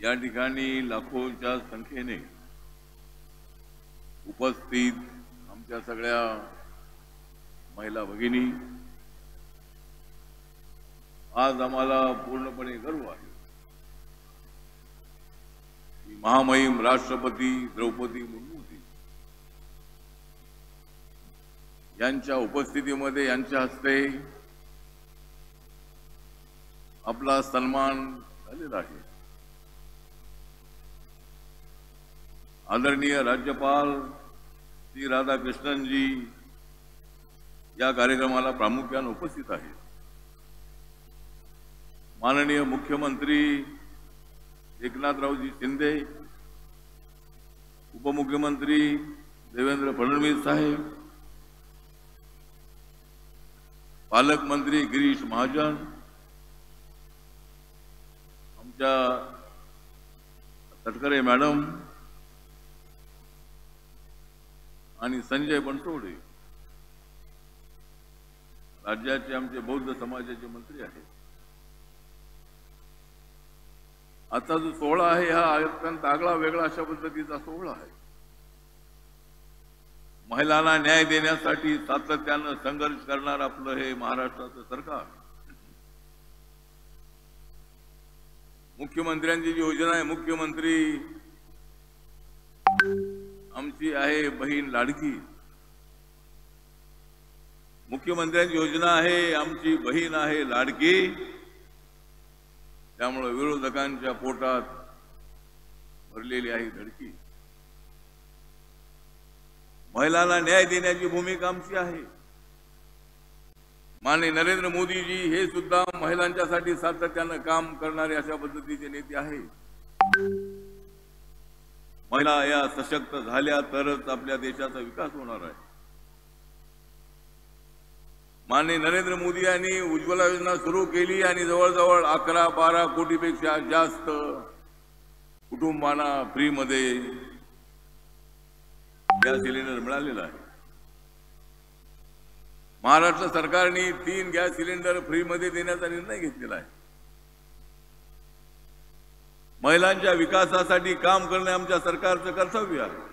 या ठिकाणी लाखोंच्या संख्येने उपस्थित आमच्या सगळ्या महिला भगिनी, आज आम्हाला पूर्णपणे गर्व आहे की महामहिम राष्ट्रपती द्रौपदी मुर्मू यांच्या उपस्थितीमध्ये यांच्या हस्ते आपला सन्मान झालेला आहे। आदरणीय राज्यपाल श्री राधाकृष्णन जी या कार्यक्रमाला प्रामुख्याने उपस्थित आहेत। माननीय मुख्यमंत्री एकनाथरावजी शिंदे, उपमुख्यमंत्री देवेंद्र फडणवीस साहेब, पालकमंत्री गिरीश महाजन, आमच्या तटकरे मॅडम आणि संजय बनसोडे, राज्याचे आमचे बौद्ध समाजाचे मंत्री आहेत। आता जो सोहळा आहे हा अत्यंत आगळा वेगळा अशा पद्धतीचा सोहळा आहे। महिलांना न्याय देण्यासाठी सातत्याने संघर्ष करणार आपलं हे महाराष्ट्राचं सरकार, मुख्यमंत्र्यांची जी योजना आहे, मुख्यमंत्री आमची आहे बहीण लाडकी, मुख्यमंत्र्यांची योजना आहे आमची बहीण आहे लाडकी, त्यामुळे विरोधकांच्या पोटात भरलेली आहे धडकी। महिलांना न्याय देण्याची भूमिका आमची आहे। माननीय नरेंद्र मोदीजी हे सुद्धा महिलांच्यासाठी सातत्याने काम करणारे अशा पद्धतीचे नेते आहेत। महिला या सशक्त झाल्या तरच आपल्या देशाचा विकास होणार आहे। माननीय नरेंद्र मोदी यांनी उज्ज्वला योजना सुरू केली आणि जवळजवळ 11-12 कोटीपेक्षा जास्त कुटुंबांना फ्री मध्ये गॅस सिलेंडर मिळालेला आहे। महाराष्ट्र सरकारने 3 गॅस सिलेंडर फ्री मध्ये देण्याचा निर्णय घेतलेला आहे। महिलांच्या विकासासाठी काम करणे आमच्या सरकारचं कर्तव्य आहे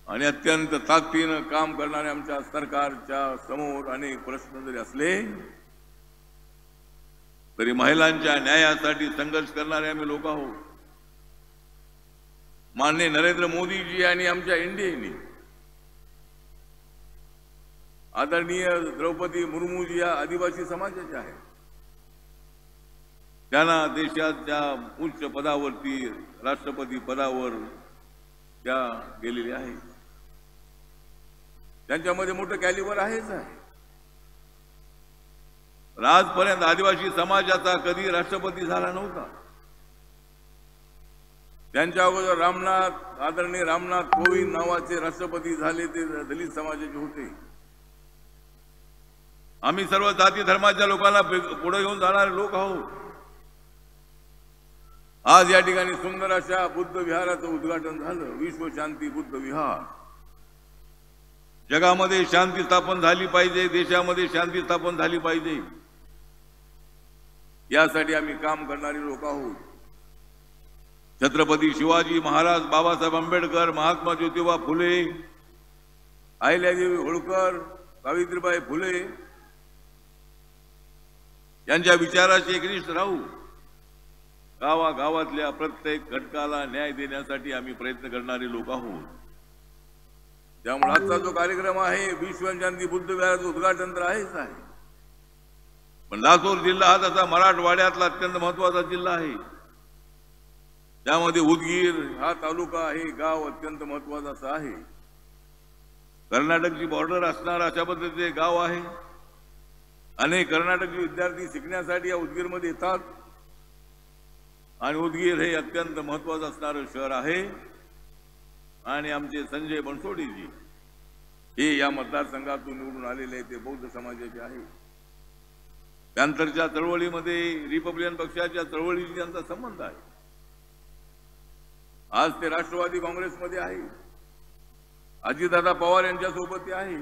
आणि अत्यंत ताकदीने काम करणारे आमच्या सरकारच्या समोर अनेक प्रश्न जरी असले तरी महिलांच्या न्यायासाठी संघर्ष करणारे आम्ही लोक आहोत। माननीय नरेंद्र मोदीजी आणि आमच्या एनडीएने आदरणीय द्रौपदी मुर्मूजी या आदिवासी समाजाच्या आहेत, त्यांना देशाच्या उच्च पदावरती राष्ट्रपती पदावर त्या गेलेल्या आहेत। त्यांच्यामध्ये मोठं कॅलिबर आहेच आहे। आजपर्यंत आदिवासी समाजाचा कधी राष्ट्रपती झाला नव्हता। त्यांच्या अगोदर आदरणीय रामनाथ कोविंद नावाचे राष्ट्रपती झाले, ते दलित समाजाचे होते। आम्ही सर्व जाती धर्माच्या लोकांना पुढे घेऊन जाणारे लोक आहोत। आज या ठिकाणी सुंदर अशा बुद्ध विहाराचं उद्घाटन झालं, विश्व शांती बुद्ध विहार। जगामध्ये शांती स्थापन झाली पाहिजे, देशामध्ये शांती स्थापन झाली पाहिजे, यासाठी आम्ही काम करणारे लोक आहोत। छत्रपती शिवाजी महाराज, बाबासाहेब आंबेडकर, महात्मा ज्योतिबा फुले, अहिल्यादेवी होळकर, सावित्रीबाई फुले यांच्या विचाराशी एकनिष्ठ राहू गावागावातल्या प्रत्येक घटकाला न्याय देण्यासाठी आम्ही प्रयत्न करणारे लोक आहोत। त्यामुळे आजचा जो कार्यक्रम आहे विश्व शांती बुद्ध विहाराचं उद्घाटन तर आहेच आहे, पण लातूर जिल्हा हा तसा मराठवाड्यातला अत्यंत महत्वाचा जिल्हा आहे। त्यामध्ये उदगीर हा तालुका आहे, गाव अत्यंत महत्वाचा असं आहे। कर्नाटकची बॉर्डर असणारा अशा पद्धतीचे गाव आहे। अनेक कर्नाटकी विद्यार्थी शिकण्यासाठी या उदगीरमध्ये येतात आणि उदगीर हे अत्यंत महत्वाचं असणारं शहर आहे। आणि आमचे संजय बनसोडेजी हे या मतदारसंघातून निवडून आलेले, ते बौद्ध समाजाचे आहेत। त्यानंतरच्या चळवळीमध्ये रिपब्लिकन पक्षाच्या चळवळीशी त्यांचा संबंध आहे। आज ते राष्ट्रवादी काँग्रेसमध्ये आहे, अजितदादा पवार यांच्या सोबत ते आहे,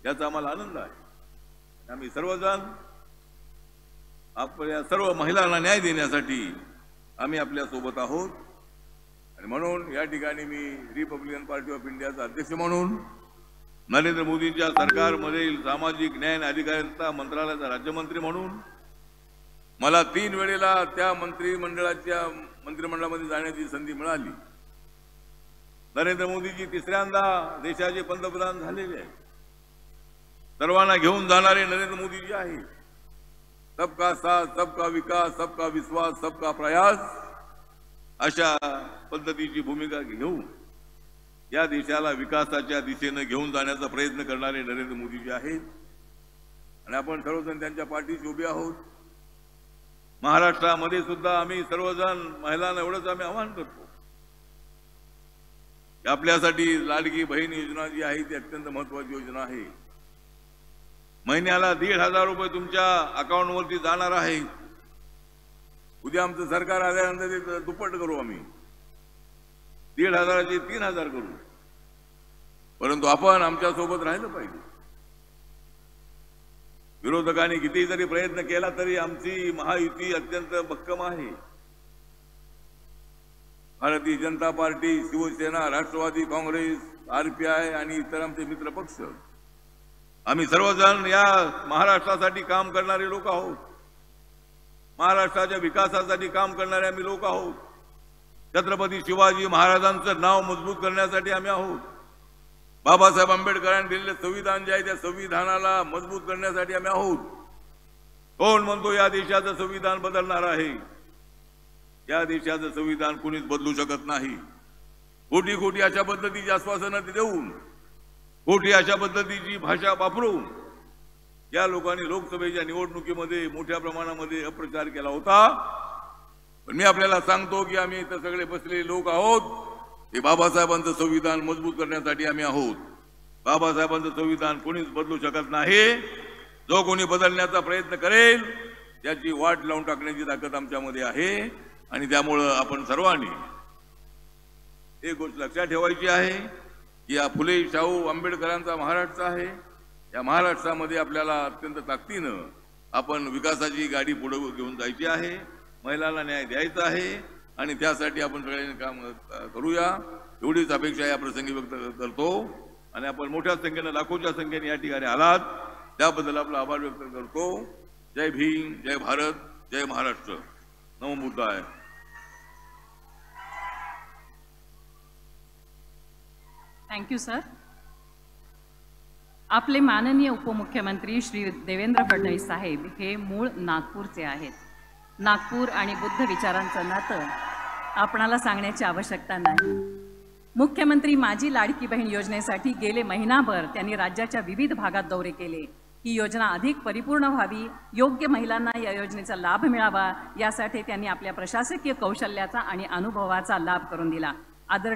याचा आम्हाला आनंद आहे। आम्ही सर्वजण आपल्या सर्व महिलांना न्याय देण्यासाठी आम्ही आपल्या सोबत आहोत। आणि म्हणून या ठिकाणी मी रिपब्लिकन पार्टी ऑफ इंडियाचा अध्यक्ष म्हणून नरेंद्र मोदींच्या सरकारमधील सामाजिक न्याय आणि अधिकारिता मंत्रालयाचा राज्यमंत्री म्हणून मला 3 वेळेला त्या मंत्रिमंडळामध्ये जाण्याची संधी मिळाली। नरेंद्र मोदीजी तिसऱ्यांदा देशाचे पंतप्रधान झालेले आहेत। सर्वांना घेऊन जाणारे नरेंद्र मोदीजी आहे। सबका साथ, सबका विकास, सबका विश्वास, सबका प्रयास अशा पद्धतीची भूमिका घेऊन या देशाला विकासाच्या दिशेने घेऊन जाण्याचा प्रयत्न करणारे नरेंद्र मोदीजी आहेत। आणि आपण सर्वजण त्यांच्या पाठीशी उभे आहोत। महाराष्ट्रामध्ये सुद्धा आम्ही सर्वजण महिलांना एवढंच आम्ही आवाहन करतो की आपल्यासाठी लाडकी बहीण योजना जी आहे ती अत्यंत महत्त्वाची योजना आहे। महिन्याला 1,500 रुपये तुमच्या अकाउंटवरती जाणार आहे। उद्या आमचं सरकार आल्यानंतर ते दुप्पट करू, आम्ही 1,500चे 3,000 करू, परंतु आपण आमच्या सोबत राहिलं पाहिजे। विरोधकांनी किती जरी प्रयत्न केला तरी आमची महायुती अत्यंत भक्कम आहे। भारतीय जनता पार्टी, शिवसेना, राष्ट्रवादी काँग्रेस, RPI आणि इतर आमचे मित्र पक्ष, आम्ही सर्वजण या महाराष्ट्रासाठी काम करणारे लोक आहोत। महाराष्ट्राच्या विकासासाठी काम करणारे आम्ही लोक आहोत। छत्रपती शिवाजी महाराजांचं नाव मजबूत करण्यासाठी आम्ही आहोत। बाबासाहेब आंबेडकरांनी दिलेले संविधान जे आहे त्या संविधानाला मजबूत करण्यासाठी आम्ही आहोत। कोण म्हणतो या देशाचं संविधान बदलणार आहे? या देशाचं संविधान कोणीच बदलू शकत नाही। कोटी कोटी अशा पद्धतीची आश्वासनं देऊन, कोटी अशा पद्धतीची भाषा वापरून या लोकांनी लोकसभेच्या निवडणुकीमध्ये मोठ्या प्रमाणामध्ये अप्रचार केला होता। पण मी आपल्याला सांगतो की आम्ही इथं सगळे बसलेले लोक आहोत ते बाबासाहेबांचं संविधान मजबूत करण्यासाठी आम्ही आहोत। बाबासाहेबांचं संविधान कोणीच बदलू शकत नाही। जो कोणी बदलण्याचा प्रयत्न करेल त्याची वाट लावून टाकण्याची ताकद आमच्यामध्ये आहे। आणि त्यामुळे आपण सर्वांनी एक गोष्ट लक्षात ठेवायची आहे की या फुले शाहू आंबेडकरांचा महाराष्ट्र आहे। या महाराष्ट्रामध्ये आपल्याला अत्यंत ताकदीनं आपण विकासाची गाडी पुढे घेऊन जायची आहे। महिलांना न्याय द्यायचा आहे आणि त्यासाठी आपण सगळ्यांनी काम करूया एवढीच अपेक्षा या प्रसंगी व्यक्त करतो। आणि आपण मोठ्या संख्येने, लाखोच्या संख्येने या ठिकाणी आलात त्याबद्दल आपला आभार व्यक्त करतो। जय भीम, जय भारत, जय महाराष्ट्र, नमो बुद्धाय। Thank you sir. आपले माननीय उपमुख्यमंत्री श्री देवेंद्र फडणवीस साहेब हे मूळ नागपूरचे आहेत। नागपूर आणि बुद्ध विचारांचं नातं आपणाला सांगण्याची आवश्यकता नाही। मुख्यमंत्री माझी लाडकी बहीण योजनेसाठी गेले महिनाभर त्यांनी राज्याच्या विविध भागात दौरे केले। ही योजना अधिक परिपूर्ण व्हावी, योग्य महिलांना या योजनेचा लाभ मिळावा यासाठी त्यांनी आपल्या प्रशासकीय कौशल्याचा आणि अनुभवाचा लाभ करून दिला।